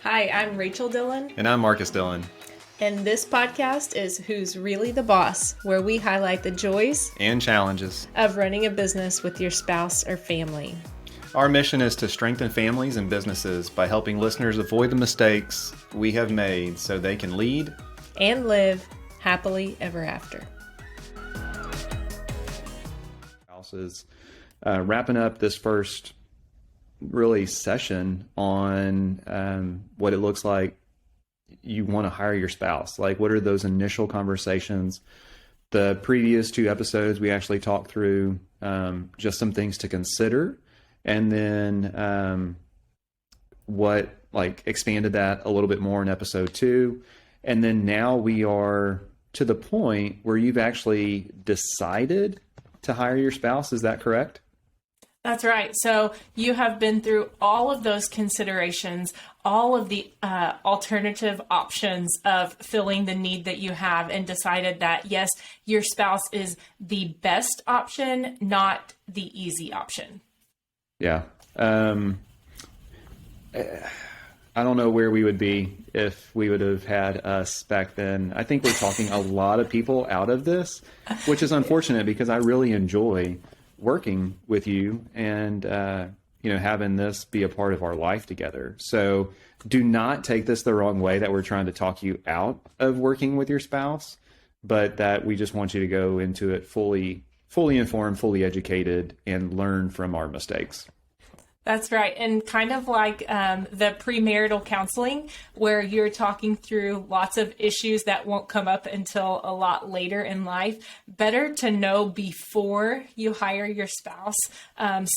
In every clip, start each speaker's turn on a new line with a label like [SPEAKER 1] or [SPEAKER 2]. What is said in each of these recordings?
[SPEAKER 1] Hi, I'm Rachel Dillon.
[SPEAKER 2] And I'm Marcus Dillon.
[SPEAKER 1] And this podcast is Who's Really the Boss, where we highlight the joys
[SPEAKER 2] and challenges
[SPEAKER 1] of running a business with your spouse or family.
[SPEAKER 2] Our mission is to strengthen families and businesses by helping listeners avoid the mistakes we have made so they can lead
[SPEAKER 1] and live happily ever after.
[SPEAKER 2] Houses, wrapping up this first really session on what it looks like you want to hire your spouse. Like, what are those initial conversations? The previous two episodes, we actually talked through just some things to consider, and then expanded that a little bit more in episode 2. And then now we are to the point where you've actually decided to hire your spouse. Is that correct?
[SPEAKER 1] That's right. So you have been through all of those considerations, all of the alternative options of filling the need that you have, and decided that, yes, your spouse is the best option, not the easy option.
[SPEAKER 2] Yeah. I don't know where we would be if we would have had us back then. I think we're talking a lot of people out of this, which is unfortunate because I really enjoy working with you and, having this be a part of our life together. So do not take this the wrong way that we're trying to talk you out of working with your spouse, but that we just want you to go into it fully informed, fully educated, and learn from our mistakes.
[SPEAKER 1] That's right. And kind of like the premarital counseling, where you're talking through lots of issues that won't come up until a lot later in life. Better to know before you hire your spouse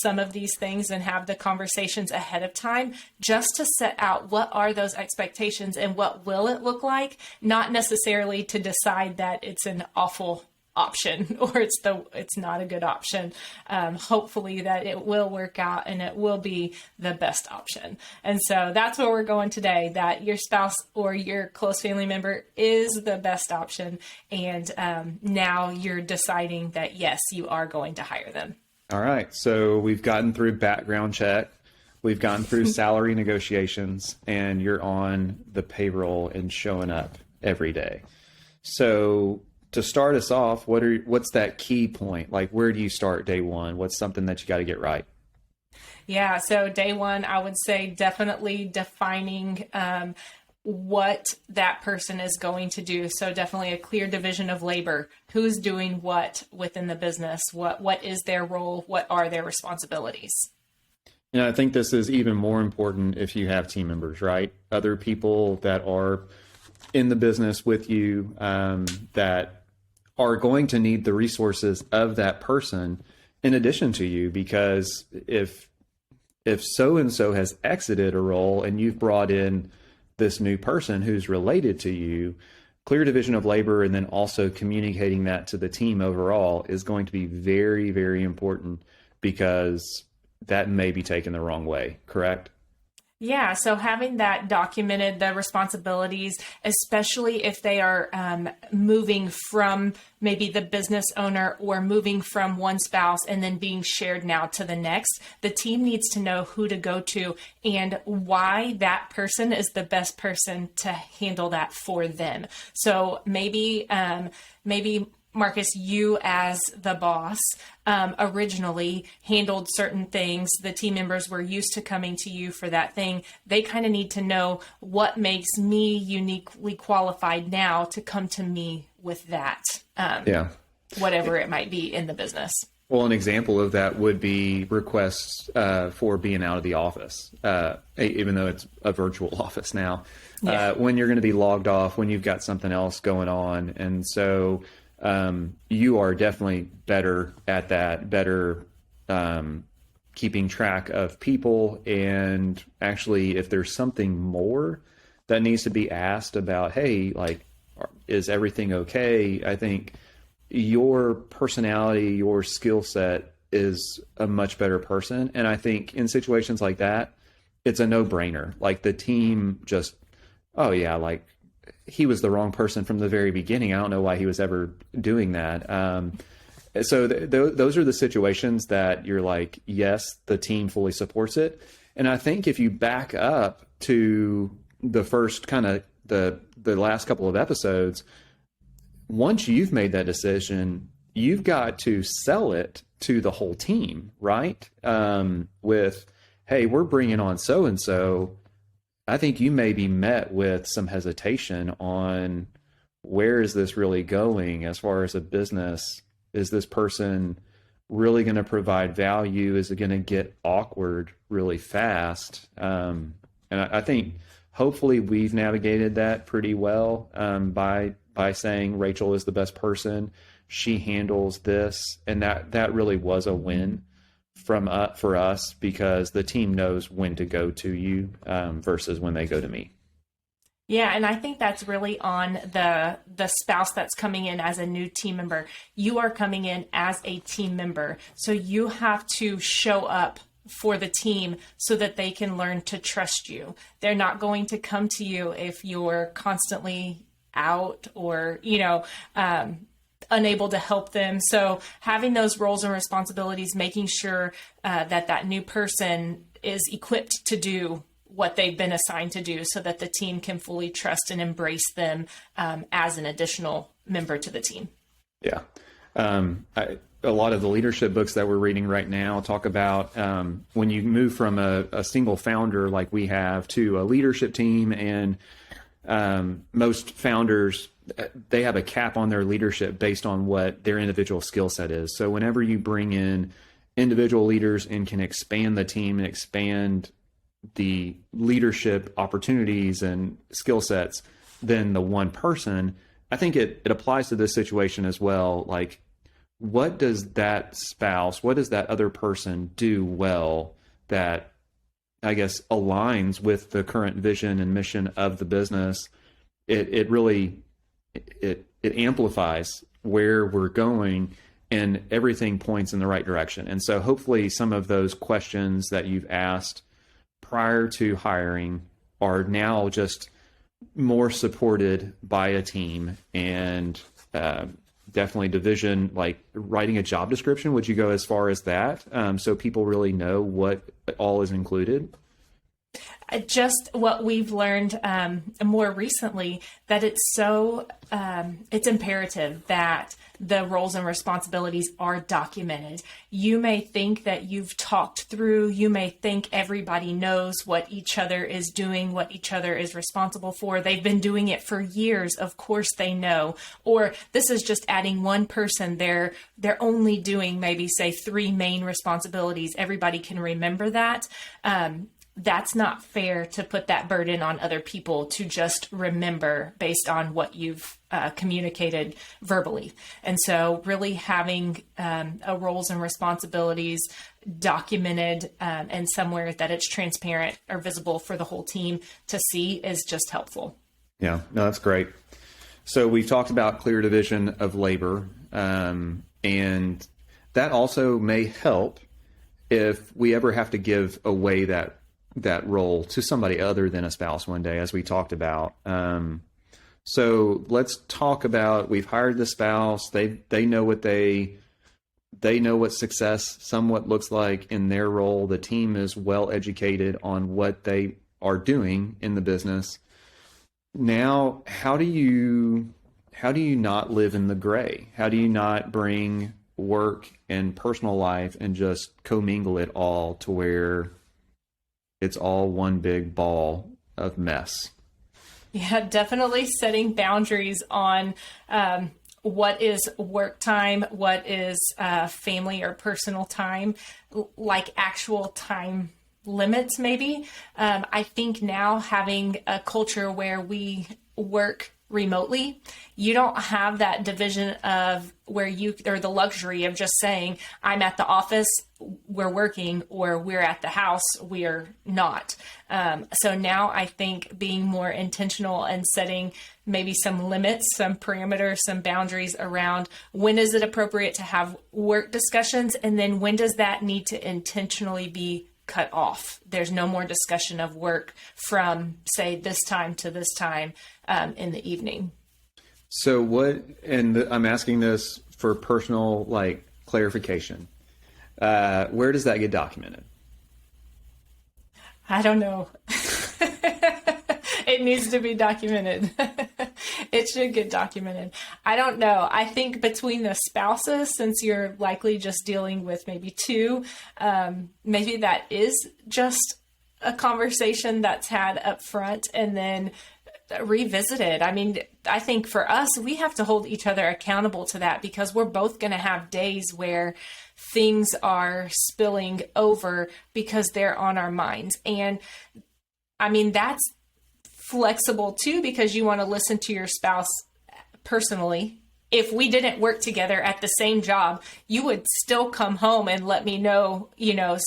[SPEAKER 1] some of these things and have the conversations ahead of time, just to set out what are those expectations and what will it look like, not necessarily to decide that it's an awful option or it's not a good option. Hopefully that it will work out and it will be the best option. And so that's where we're going today, that your spouse or your close family member is the best option. And now you're deciding that, yes, you are going to hire them.
[SPEAKER 2] All right. So we've gotten through background check. We've gone through salary negotiations, and you're on the payroll and showing up every day. So to start us off, what's that key point? Like, where do you start day one? What's something that you got to get right?
[SPEAKER 1] Yeah. So day one, I would say definitely defining what that person is going to do. So definitely a clear division of labor. Who's doing what within the business? What is their role? What are their responsibilities?
[SPEAKER 2] I think this is even more important if you have team members, right? Other people that are in the business with you that are going to need the resources of that person in addition to you, because if so-and-so has exited a role and you've brought in this new person who's related to you, clear division of labor and then also communicating that to the team overall is going to be very, very important, because that may be taken the wrong way, correct?
[SPEAKER 1] Yeah, so having that documented, the responsibilities, especially if they are moving from maybe the business owner or moving from one spouse and then being shared now to the next, the team needs to know who to go to and why that person is the best person to handle that for them. So maybe Marcus, you as the boss originally handled certain things. The team members were used to coming to you for that thing. They kind of need to know what makes me uniquely qualified now to come to me with that, whatever it might be in the business.
[SPEAKER 2] Well, an example of that would be requests for being out of the office, even though it's a virtual office now, when you're going to be logged off, when you've got something else going on. And so you are definitely better at that, keeping track of people. And actually, if there's something more that needs to be asked about, hey, like, is everything okay? I think your personality, your skill set is a much better person. And I think in situations like that, it's a no-brainer. Like, the team just, oh yeah, like, he was the wrong person from the very beginning. I don't know why he was ever doing that. So those are the situations that you're like, yes, the team fully supports it. And I think if you back up to the first kind of the last couple of episodes, once you've made that decision, you've got to sell it to the whole team, right? With, hey, we're bringing on so-and-so. I think you may be met with some hesitation on where is this really going as far as a business? Is this person really going to provide value? Is it going to get awkward really fast? And I think hopefully we've navigated that pretty well by saying Rachel is the best person. She handles this, and that really was a win for us, because the team knows when to go to you versus when they go to me.
[SPEAKER 1] Yeah, and I think that's really on the spouse that's coming in as a new team member. You are coming in as a team member, so you have to show up for the team so that they can learn to trust you. They're not going to come to you if you're constantly out or, unable to help them. So having those roles and responsibilities, making sure that new person is equipped to do what they've been assigned to do so that the team can fully trust and embrace them as an additional member to the team.
[SPEAKER 2] Yeah. A lot of the leadership books that we're reading right now talk about when you move from a single founder like we have to a leadership team, and most founders, they have a cap on their leadership based on what their individual skill set is. So whenever you bring in individual leaders and can expand the team and expand the leadership opportunities and skill sets than the one person, I think it applies to this situation as well. Like, what does that spouse, what does that other person do well that I guess aligns with the current vision and mission of the business? It really amplifies where we're going, and everything points in the right direction. And so hopefully some of those questions that you've asked prior to hiring are now just more supported by a team, and definitely division, like writing a job description. Would you go as far as that? So people really know what all is included?
[SPEAKER 1] Just what we've learned more recently, that it's so it's imperative that the roles and responsibilities are documented. You may think that you've talked through, you may think everybody knows what each other is doing, what each other is responsible for. They've been doing it for years. Of course they know. Or this is just adding one person. They're only doing maybe say 3 main responsibilities. Everybody can remember that. That's not fair to put that burden on other people to just remember based on what you've communicated verbally. And so really having a roles and responsibilities documented and somewhere that it's transparent or visible for the whole team to see is just helpful.
[SPEAKER 2] Yeah, no, that's great. So we've talked about clear division of labor, and that also may help if we ever have to give away that role to somebody other than a spouse one day, as we talked about. So let's talk about, we've hired the spouse. They know what they know what success somewhat looks like in their role. The team is well educated on what they are doing in the business. Now, how do you not live in the gray? How do you not bring work and personal life and just commingle it all to where it's all one big ball of mess?
[SPEAKER 1] Yeah, definitely setting boundaries on what is work time, what is family or personal time, like actual time limits maybe. I think now having a culture where we work remotely, you don't have that division of where you, or the luxury of just saying, I'm at the office, we're working, or we're at the house, we're not. So now I think being more intentional and setting maybe some limits, some parameters, some boundaries around when is it appropriate to have work discussions, and then when does that need to intentionally be cut off. There's no more discussion of work from, say, this time to this time in the evening.
[SPEAKER 2] So I'm asking this for personal, clarification. Where does that get documented?
[SPEAKER 1] I don't know. It needs to be documented. It should get documented. I don't know. I think between the spouses, since you're likely just dealing with maybe two, maybe that is just a conversation that's had up front and then revisited. I mean, I think for us, we have to hold each other accountable to that, because we're both going to have days where things are spilling over because they're on our minds. And I mean, that's flexible too, because you want to listen to your spouse personally. If we didn't work together at the same job, you would still come home and let me know,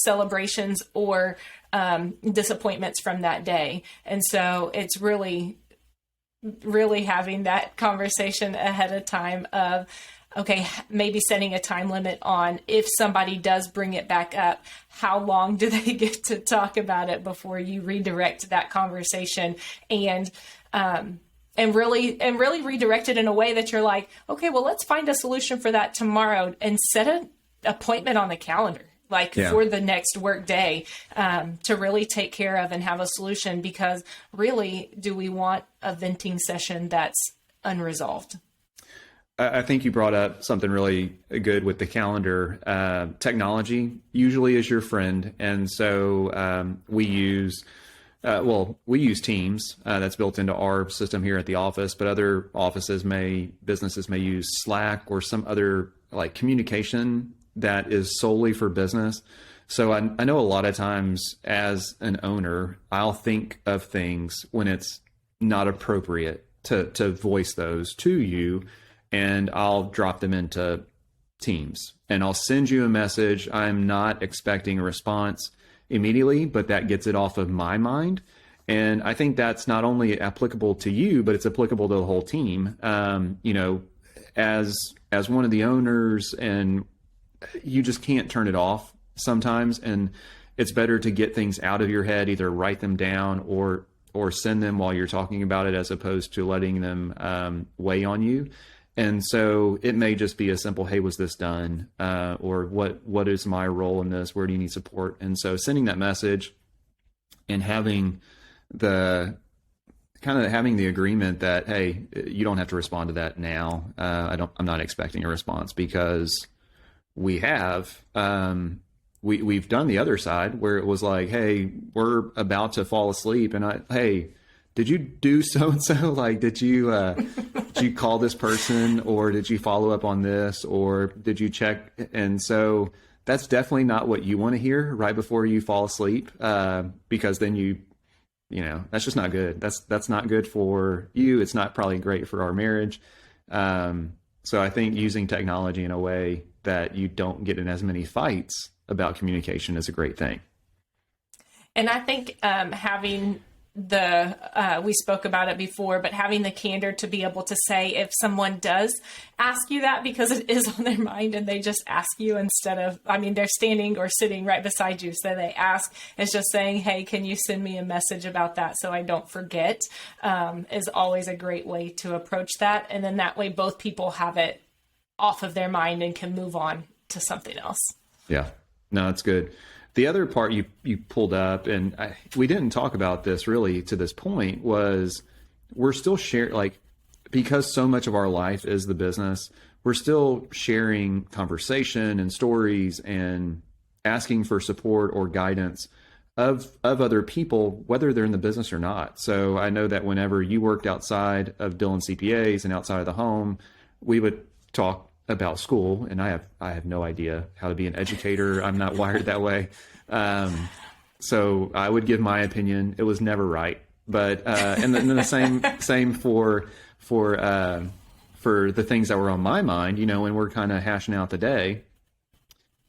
[SPEAKER 1] celebrations or disappointments from that day. And so it's really having that conversation ahead of time of, okay, maybe setting a time limit on if somebody does bring it back up, how long do they get to talk about it before you redirect that conversation, and really redirect it in a way that you're like, okay, well, let's find a solution for that tomorrow, and set an appointment on the calendar, for the next work day, to really take care of and have a solution, because really, do we want a venting session that's unresolved?
[SPEAKER 2] I think you brought up something really good with the calendar. Technology usually is your friend. And so we use Teams. That's built into our system here at the office, but other businesses may use Slack or some other communication that is solely for business. So I know a lot of times as an owner, I'll think of things when it's not appropriate to voice those to you, and I'll drop them into Teams, and I'll send you a message. I'm not expecting a response immediately, but that gets it off of my mind. And I think that's not only applicable to you, but it's applicable to the whole team. As one of the owners, and you just can't turn it off sometimes. And it's better to get things out of your head, either write them down or send them while you're talking about it, as opposed to letting them weigh on you. And so it may just be a simple, hey, was this done? Or what is my role in this? Where do you need support? And so sending that message and having the agreement that, hey, you don't have to respond to that now. I'm not expecting a response, because we've done the other side where it was like, hey, we're about to fall asleep, and hey, did you do so-and-so? Did you call this person, or did you follow up on this, or did you check? And so that's definitely not what you want to hear right before you fall asleep, because then that's just not good. That's not good for you. It's not probably great for our marriage. So I think using technology in a way that you don't get in as many fights about communication is a great thing.
[SPEAKER 1] And I think having we spoke about it before, but having the candor to be able to say, if someone does ask you that because it is on their mind, and they just ask you instead of, they're standing or sitting right beside you, so they ask, it's just saying, hey, can you send me a message about that so I don't forget, is always a great way to approach that. And then that way both people have it off of their mind and can move on to something else. Yeah,
[SPEAKER 2] no, that's good. The other part you pulled up, and we didn't talk about this really to this point, was we're still sharing, because so much of our life is the business, we're still sharing conversation and stories and asking for support or guidance of other people, whether they're in the business or not. So I know that whenever you worked outside of Dillon CPAs and outside of the home, we would talk about school, and I have no idea how to be an educator. I'm not wired that way. So I would give my opinion. It was never right, but and then the same for the things that were on my mind, when we're kind of hashing out the day.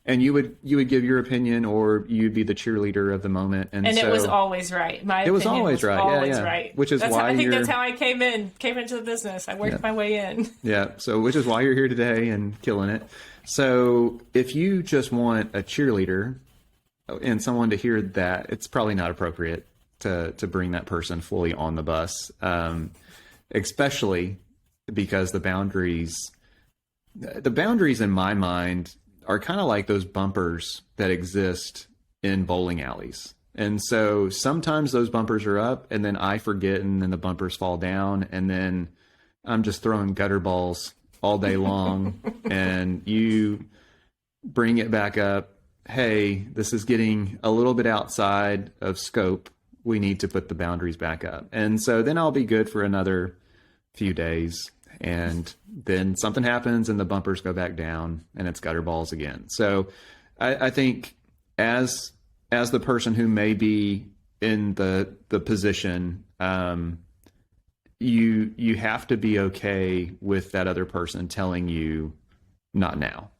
[SPEAKER 2] And you would give your opinion, or you'd be the cheerleader of the moment, and so,
[SPEAKER 1] it was always right.
[SPEAKER 2] It was always right.
[SPEAKER 1] Always
[SPEAKER 2] yeah.
[SPEAKER 1] right.
[SPEAKER 2] Which is why
[SPEAKER 1] I think that's how I came into the business. I worked my way in.
[SPEAKER 2] Yeah. So which is why you're here today and killing it. So if you just want a cheerleader and someone to hear that, it's probably not appropriate to bring that person fully on the bus, especially because the boundaries in my mind are kind of like those bumpers that exist in bowling alleys. And so sometimes those bumpers are up and then I forget and then the bumpers fall down and then I'm just throwing gutter balls all day long and you bring it back up. Hey, this is getting a little bit outside of scope. We need to put the boundaries back up. And so then I'll be good for another few days. And then something happens and the bumpers go back down and it's gutter balls again. So I think as the person who may be in the position, you have to be okay with that other person telling you not now.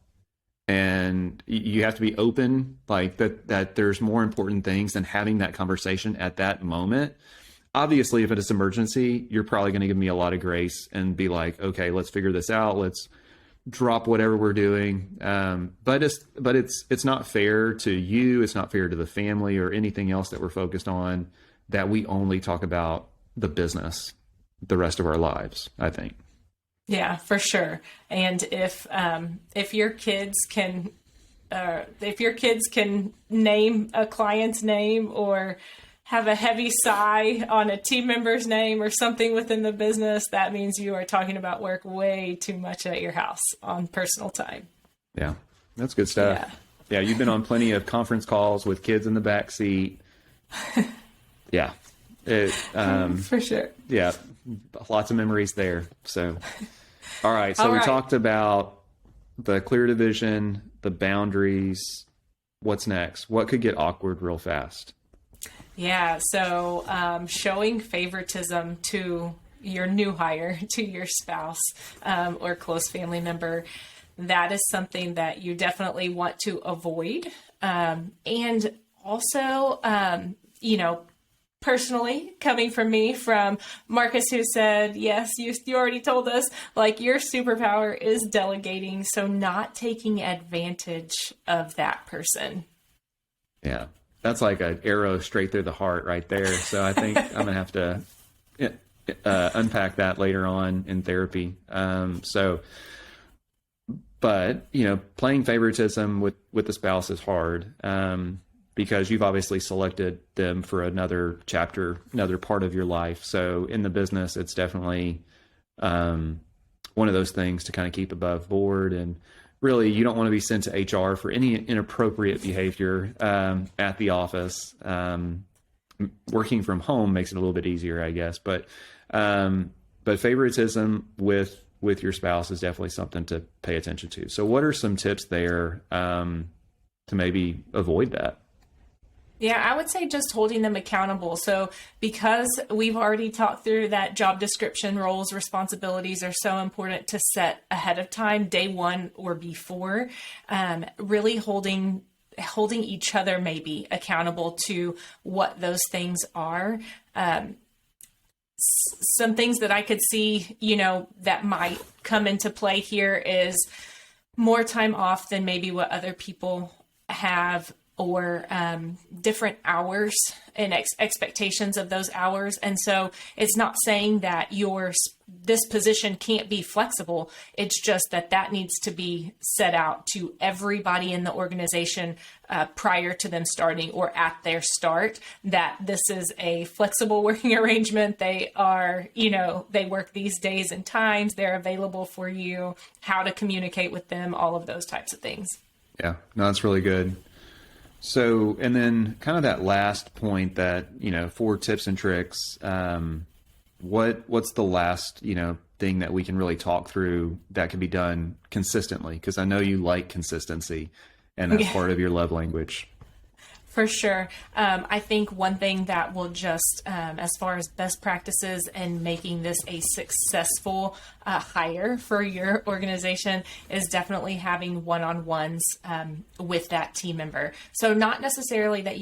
[SPEAKER 2] And you have to be open, like that there's more important things than having that conversation at that moment. Obviously, if it's an emergency, you're probably going to give me a lot of grace and be like, okay, let's figure this out. Let's drop whatever we're doing. But it's not fair to you. It's not fair to the family or anything else that we're focused on that we only talk about the business the rest of our lives, I think.
[SPEAKER 1] Yeah, for sure. And if your kids can name a client's name or have a heavy sigh on a team member's name or something within the business, that means you are talking about work way too much at your house on personal time.
[SPEAKER 2] Yeah, that's good stuff. Yeah, you've been on plenty of conference calls with kids in the back seat. Yeah.
[SPEAKER 1] For sure.
[SPEAKER 2] Yeah, lots of memories there. So, all right. So we talked about the clear division, the boundaries. What's next? What could get awkward real fast?
[SPEAKER 1] Yeah. So showing favoritism to your new hire, to your spouse or close family member, that is something that you definitely want to avoid. And also, personally, coming from me, from Marcus, who said, yes, you already told us, like, your superpower is delegating. So not taking advantage of that person.
[SPEAKER 2] Yeah, that's like an arrow straight through the heart right there. So I think I'm going to have to unpack that later on in therapy. But, playing favoritism with the spouse is hard. Because you've obviously selected them for another chapter, another part of your life. So in the business, it's definitely one of those things to kind of keep above board. And really, you don't want to be sent to HR for any inappropriate behavior at the office. Working from home makes it a little bit easier, I guess. But favoritism with your spouse is definitely something to pay attention to. So what are some tips there to maybe avoid that?
[SPEAKER 1] Yeah, I would say just holding them accountable. So because we've already talked through that job description, roles, responsibilities are so important to set ahead of time, day one or before, really holding each other maybe accountable to what those things are. Some things that I could see, that might come into play here is more time off than maybe what other people have, or different hours and expectations of those hours. And so it's not saying that this position can't be flexible. It's just that needs to be set out to everybody in the organization prior to them starting or at their start, that this is a flexible working arrangement. They are, they work these days and times, they're available for you, how to communicate with them, all of those types of things. Yeah,
[SPEAKER 2] no, that's really good. So, and then kind of that last point that, 4 tips and tricks, what's the last, thing that we can really talk through that can be done consistently? Because I know you like consistency and that's part of your love language.
[SPEAKER 1] For sure. I think one thing that will just, as far as best practices and making this a successful hire for your organization, is definitely having one-on-ones with that team member. So not necessarily that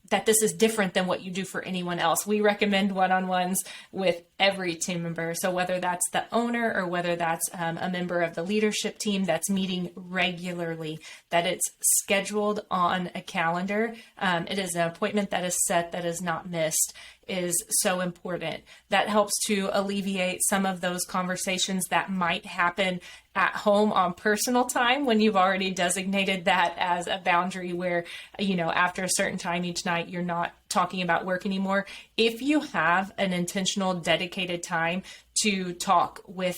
[SPEAKER 1] that this is different than what you do for anyone else. We recommend one-on-ones with every team member. So whether that's the owner or whether that's a member of the leadership team that's meeting regularly, that it's scheduled on a calendar. It is an appointment that is set, that is not missed. is so important. That helps to alleviate some of those conversations that might happen at home on personal time when you've already designated that as a boundary where, after a certain time each night, you're not talking about work anymore. If you have an intentional, dedicated time to talk with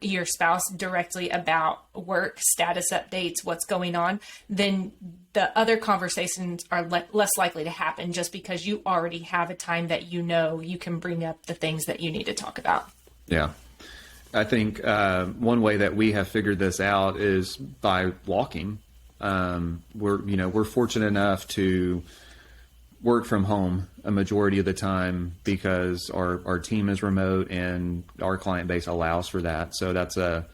[SPEAKER 1] your spouse directly about work, status updates, what's going on, then the other conversations are less likely to happen just because you already have a time that you can bring up the things that you need to talk about.
[SPEAKER 2] Yeah. I think one way that we have figured this out is by walking. We're fortunate enough to work from home a majority of the time because our team is remote and our client base allows for that. So that's a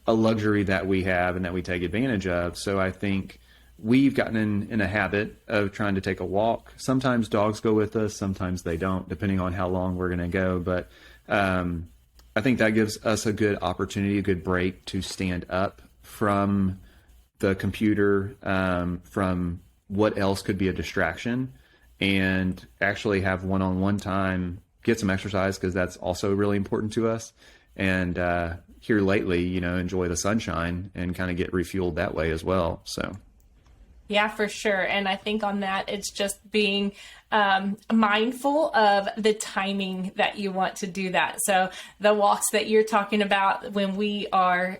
[SPEAKER 2] luxury that we have and that we take advantage of. So I think we've gotten in a habit of trying to take a walk. Sometimes dogs go with us, sometimes they don't, depending on how long we're going to go. But I think that gives us a good opportunity, a good break to stand up from the computer, from what else could be a distraction, and actually have one-on-one time, get some exercise, because that's also really important to us. And here lately, enjoy the sunshine and kind of get refueled that way as well. So.
[SPEAKER 1] Yeah, for sure. And I think on that, it's just being mindful of the timing that you want to do that. So the walks that you're talking about, when we are,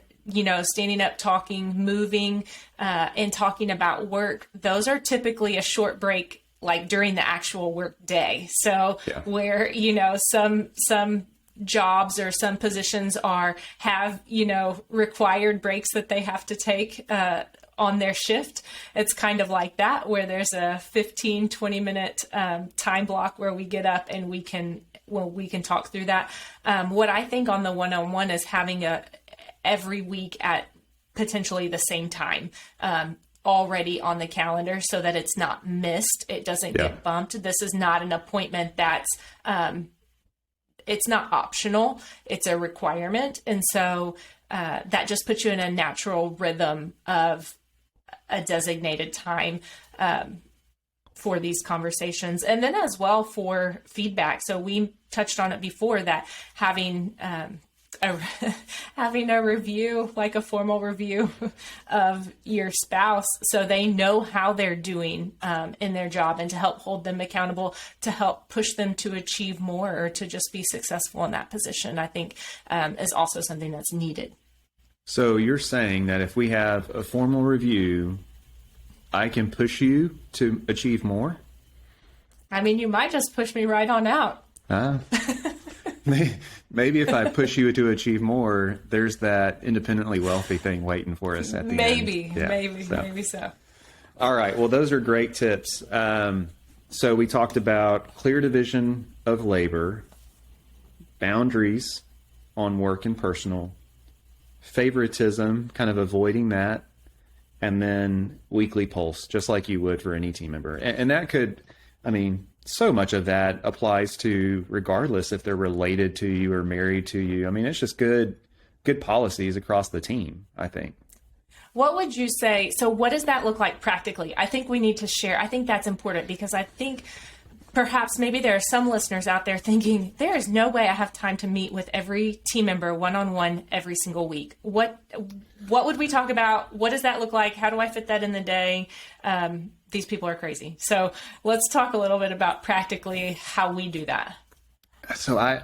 [SPEAKER 1] standing up, talking, moving, and talking about work, those are typically a short break, like during the actual work day. So where, some jobs or some positions have required breaks that they have to take on their shift. It's kind of like that, where there's a 15-20 minute time block where we get up and we can talk through that. What I think on the one-on-one is having every week at potentially the same time already on the calendar, so that it's not missed. It doesn't get bumped. This is not an appointment that's it's not optional. It's a requirement. And so that just puts you in a natural rhythm of a designated time for these conversations. And then as well for feedback. So we touched on it before, that having a review, like a formal review of your spouse, so they know how they're doing in their job, and to help hold them accountable, to help push them to achieve more or to just be successful in that position, I think is also something that's needed.
[SPEAKER 2] So you're saying that if we have a formal review, I can push you to achieve more?
[SPEAKER 1] I mean, you might just push me right on out.
[SPEAKER 2] Maybe if I push you to achieve more, there's that independently wealthy thing waiting for us at the end.
[SPEAKER 1] Maybe so.
[SPEAKER 2] All right. Well, those are great tips. So we talked about clear division of labor, boundaries on work and personal, favoritism, kind of avoiding that, and then weekly pulse, just like you would for any team member. And that could, so much of that applies to regardless if they're related to you or married to you. It's just good policies across the team, I think.
[SPEAKER 1] What would you say? So what does that look like practically? I think we need to share. I think that's important, because I think perhaps maybe there are some listeners out there thinking, there is no way I have time to meet with every team member one-on-one every single week. What would we talk about? What does that look like? How do I fit that in the day? These people are crazy. So let's talk a little bit about practically how we do that.
[SPEAKER 2] So I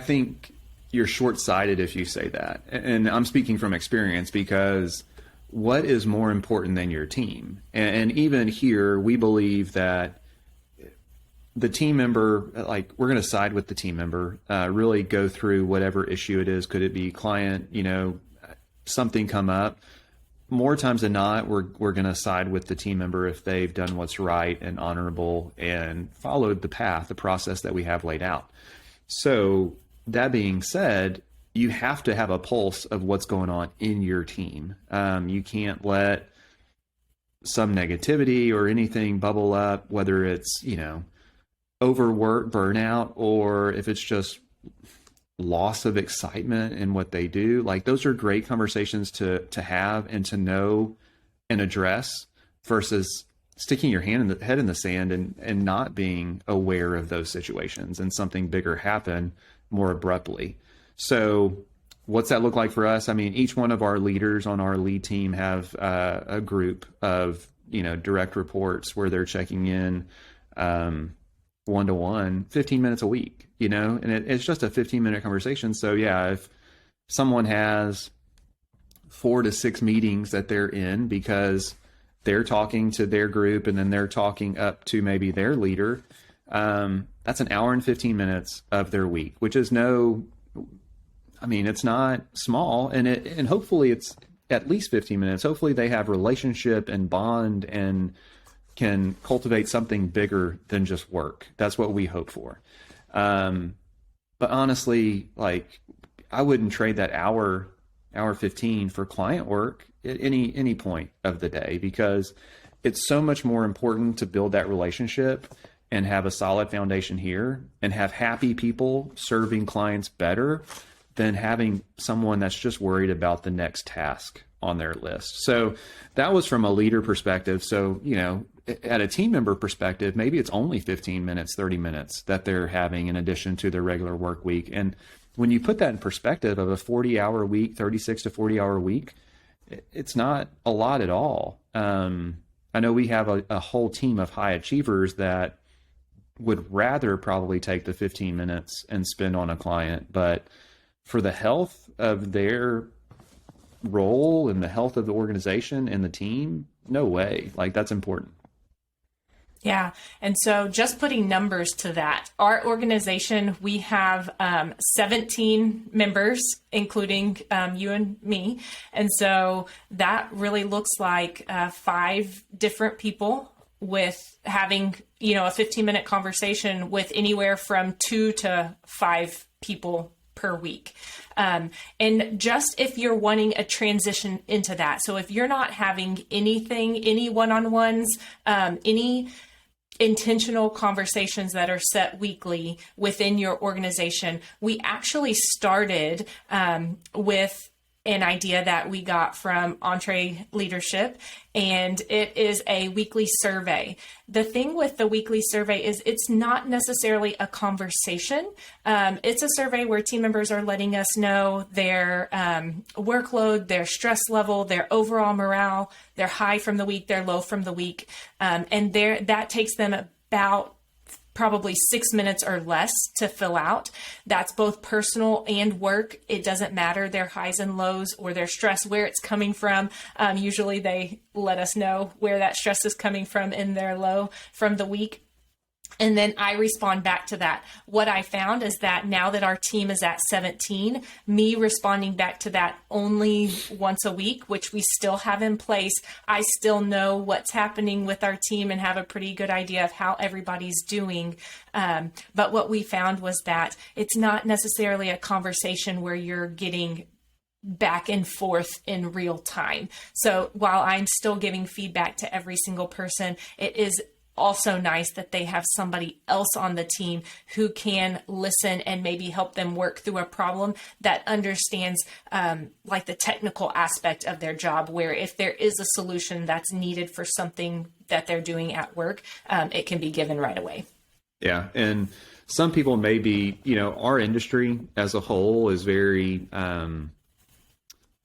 [SPEAKER 2] think you're short-sighted if you say that. And I'm speaking from experience, because what is more important than your team? And even here, we believe that the team member, we're going to side with the team member, really go through whatever issue it is. Could it be client, something come up? More times than not, we're going to side with the team member if they've done what's right and honorable and followed the process that we have laid out. So that being said, you have to have a pulse of what's going on in your team. You can't let some negativity or anything bubble up, whether it's, overwork, burnout, or if it's just loss of excitement in what they do. Those are great conversations to have and to know and address, versus sticking your head in the sand and not being aware of those situations and something bigger happen more abruptly. So what's that look like for us? I mean, each one of our leaders on our lead team have a group of, direct reports where they're checking in one-to-one 15 minutes a week, and it's just a 15-minute conversation. So yeah, if someone has 4 to 6 meetings that they're in because they're talking to their group and then they're talking up to maybe their leader, that's an hour and 15 minutes of their week, which is it's not small, and hopefully it's at least 15 minutes. Hopefully they have relationship and bond and can cultivate something bigger than just work. That's what we hope for. But honestly, I wouldn't trade that hour 15 for client work at any point of the day, because it's so much more important to build that relationship and have a solid foundation here and have happy people serving clients better than having someone that's just worried about the next task on their list. So that was from a leader perspective. So, at a team member perspective, maybe it's only 15 minutes, 30 minutes that they're having in addition to their regular work week. And when you put that in perspective of a 40-hour week, 36 to 40-hour week, it's not a lot at all. I know we have a whole team of high achievers that would rather probably take the 15 minutes and spend on a client, but for the health of their role and the health of the organization and the team, no way. That's important.
[SPEAKER 1] Yeah. And so just putting numbers to that, our organization, we have 17 members, including you and me. And so that really looks like 5 different people with having, a 15-minute conversation with anywhere from 2 to 5 people per week. And just if you're wanting a transition into that, so if you're not having any one-on-ones, any intentional conversations that are set weekly within your organization, we actually started with an idea that we got from Entre Leadership, and it is a weekly survey. The thing with the weekly survey is it's not necessarily a conversation. It's a survey where team members are letting us know their workload, their stress level, their overall morale, their high from the week, their low from the week. And that takes them about probably 6 minutes or less to fill out. That's both personal and work. It doesn't matter their highs and lows or their stress, where it's coming from. Usually they let us know where that stress is coming from in their low from the week. And then I respond back to that. What I found is that now that our team is at 17, me responding back to that only once a week, which we still have in place, I still know what's happening with our team and have a pretty good idea of how everybody's doing. But what we found was that it's not necessarily a conversation where you're getting back and forth in real time. So while I'm still giving feedback to every single person, it is also nice that they have somebody else on the team who can listen and maybe help them work through a problem that understands the technical aspect of their job, where if there is a solution that's needed for something that they're doing at work, it can be given right away.
[SPEAKER 2] Yeah. And some people may be, our industry as a whole is very,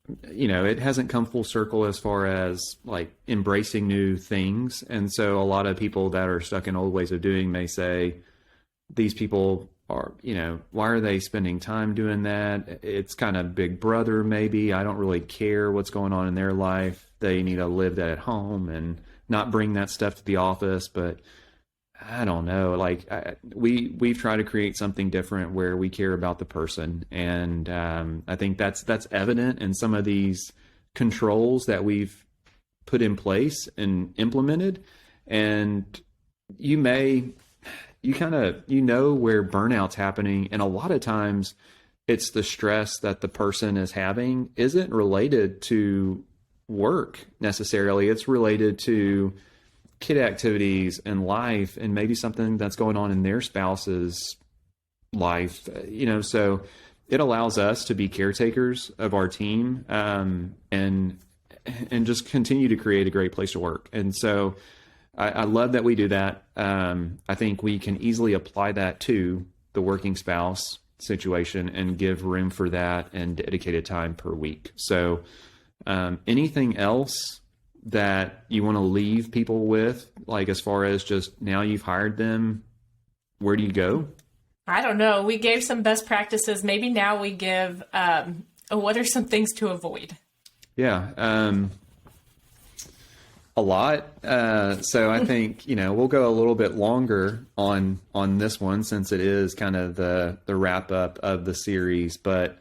[SPEAKER 2] it hasn't come full circle as far as embracing new things. And so a lot of people that are stuck in old ways of doing may say, these people are, why are they spending time doing that? It's kind of big brother, maybe. I don't really care what's going on in their life. They need to live that at home and not bring that stuff to the office. But I don't know. We've tried to create something different where we care about the person, and I think that's evident in some of these controls that we've put in place and implemented. And you where burnout's happening, and a lot of times it's the stress that the person is having isn't related to work necessarily. It's related to kid activities and life, and maybe something that's going on in their spouse's life, so it allows us to be caretakers of our team, and just continue to create a great place to work. And so I love that we do that. I think we can easily apply that to the working spouse situation and give room for that and dedicated time per week. So anything else that you want to leave people with, like as far as just now you've hired them, where do you go?
[SPEAKER 1] I don't know. We gave some best practices. Maybe now we give, what are some things to avoid?
[SPEAKER 2] Yeah. A lot. So I think, we'll go a little bit longer on this one since it is kind of the wrap up of the series. But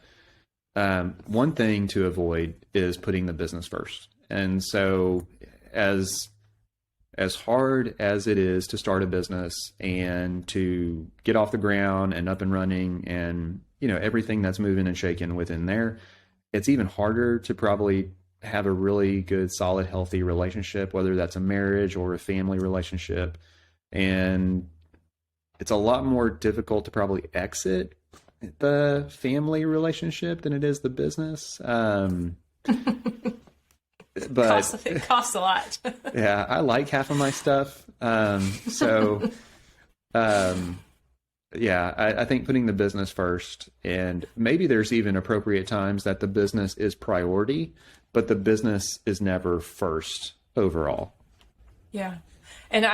[SPEAKER 2] one thing to avoid is putting the business first. And so as hard as it is to start a business and to get off the ground and up and running and, everything that's moving and shaking within there, it's even harder to probably have a really good, solid, healthy relationship, whether that's a marriage or a family relationship. And it's a lot more difficult to probably exit the family relationship than it is the business. But
[SPEAKER 1] it costs a lot.
[SPEAKER 2] Yeah, I like half of my stuff. I think putting the business first, and maybe there's even appropriate times that the business is priority, but the business is never first overall.
[SPEAKER 1] Yeah. And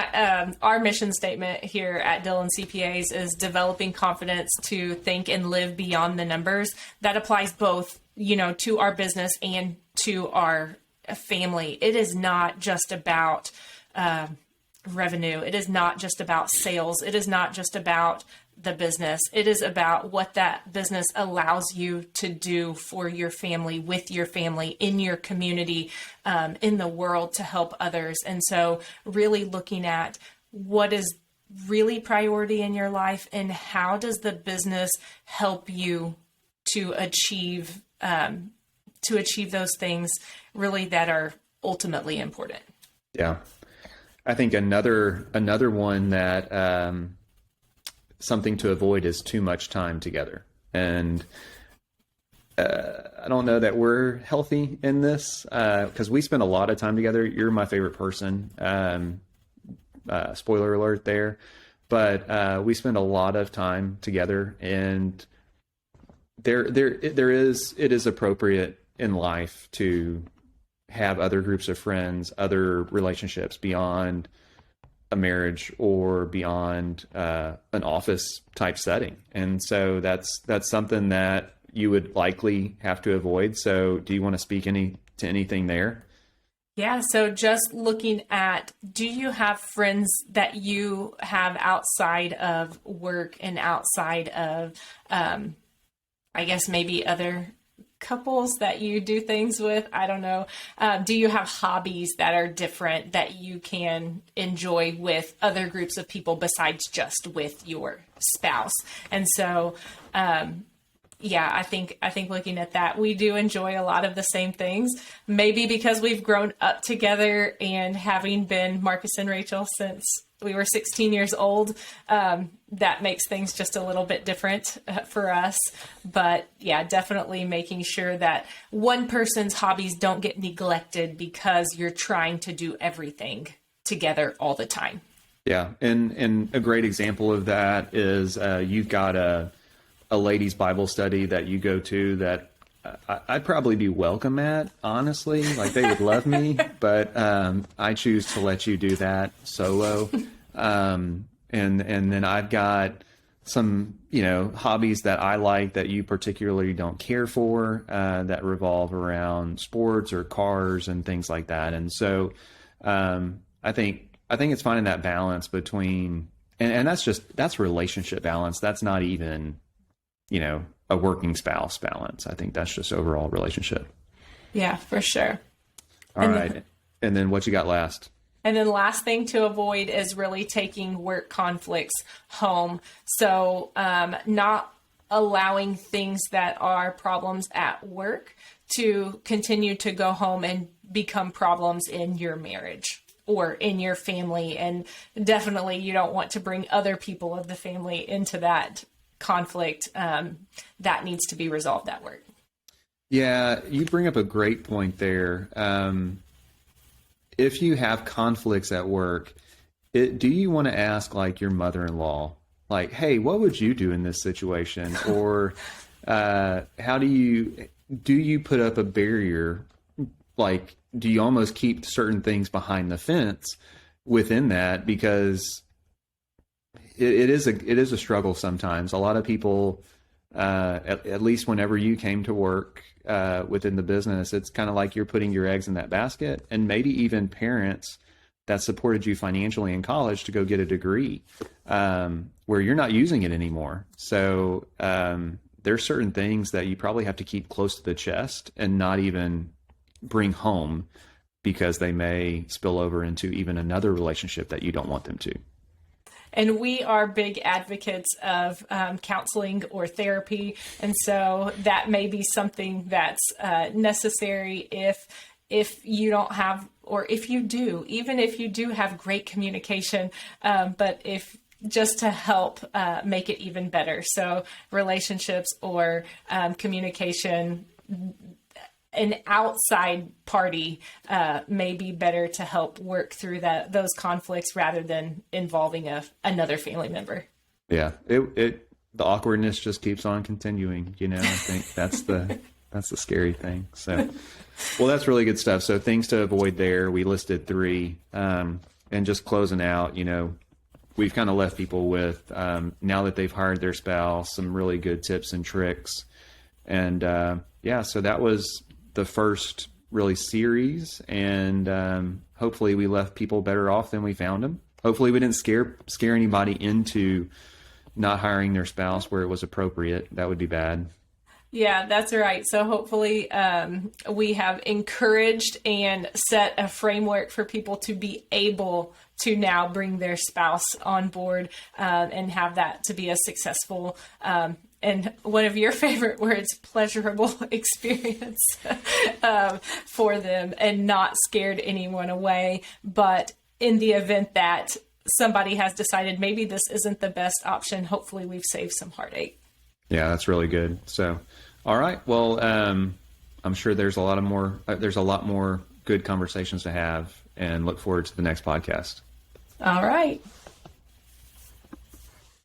[SPEAKER 1] our mission statement here at Dillon CPAs is developing confidence to think and live beyond the numbers. That applies both, to our business and to our family. It is not just about revenue. It is not just about sales. It is not just about the business. It is about what that business allows you to do for your family, with your family, in your community, in the world, to help others. And so really looking at what is really priority in your life and how does the business help you to achieve those things really that are ultimately important.
[SPEAKER 2] Yeah. I think another one that something to avoid is too much time together. And I don't know that we're healthy in this because we spend a lot of time together. You're my favorite person. Spoiler alert there. But we spend a lot of time together, and it is appropriate in life to have other groups of friends, other relationships beyond a marriage or beyond an office type setting. And so that's something that you would likely have to avoid. So do you want to speak to anything there?
[SPEAKER 1] Yeah. So just looking at, do you have friends that you have outside of work and outside of, I guess maybe other couples that you do things with? I don't know. Do you have hobbies that are different that you can enjoy with other groups of people besides just with your spouse? And so, I think looking at that, we do enjoy a lot of the same things, maybe because we've grown up together and having been Marcus and Rachel since we were 16 years old, that makes things just a little bit different for us. But yeah, definitely making sure that one person's hobbies don't get neglected because you're trying to do everything together all the time.
[SPEAKER 2] Yeah. And a great example of that is you've got a ladies' Bible study that you go to that I'd probably be welcome at, honestly. Like, they would love me, but I choose to let you do that solo. And then I've got some, hobbies that I like that you particularly don't care for, that revolve around sports or cars and things like that. And so I think it's finding that balance between, and that's relationship balance. That's not even, a working spouse balance. I think that's just overall relationship.
[SPEAKER 1] Yeah, for sure.
[SPEAKER 2] All right. And then what you got last?
[SPEAKER 1] And then last thing to avoid is really taking work conflicts home. So not allowing things that are problems at work to continue to go home and become problems in your marriage or in your family. And definitely you don't want to bring other people of the family into that conflict. That needs to be resolved at work.
[SPEAKER 2] Yeah, you bring up a great point there. If you have conflicts at work, do you want to ask like your mother-in-law, like, hey, what would you do in this situation? Or how do you put up a barrier? Like, do you almost keep certain things behind the fence within that? Because it is a struggle sometimes. A lot of people, at least whenever you came to work within the business, it's kind of like you're putting your eggs in that basket, and maybe even parents that supported you financially in college to go get a degree where you're not using it anymore. So there's certain things that you probably have to keep close to the chest and not even bring home, because they may spill over into even another relationship that you don't want them to.
[SPEAKER 1] And we are big advocates of counseling or therapy. And so that may be something that's necessary if you don't have, or if you do, even if you do have great communication, but if just to help make it even better. So relationships or communication, an outside party may be better to help work through those conflicts rather than involving another family member.
[SPEAKER 2] Yeah, the awkwardness just keeps on continuing. I think that's the scary thing. So, well, that's really good stuff. So things to avoid there. We listed 3, and just closing out. We've kind of left people with now that they've hired their spouse, some really good tips and tricks, and so that was the first really series, and hopefully we left people better off than we found them. Hopefully we didn't scare anybody into not hiring their spouse where it was appropriate. That would be bad.
[SPEAKER 1] Yeah, that's right. So hopefully we have encouraged and set a framework for people to be able to now bring their spouse on board and have that to be a successful and one of your favorite words, pleasurable experience for them, and not scared anyone away. But in the event that somebody has decided maybe this isn't the best option, hopefully we've saved some heartache.
[SPEAKER 2] Yeah, that's really good. So, all right. Well, I'm sure there's a lot more good conversations to have, and look forward to the next podcast.
[SPEAKER 1] All right.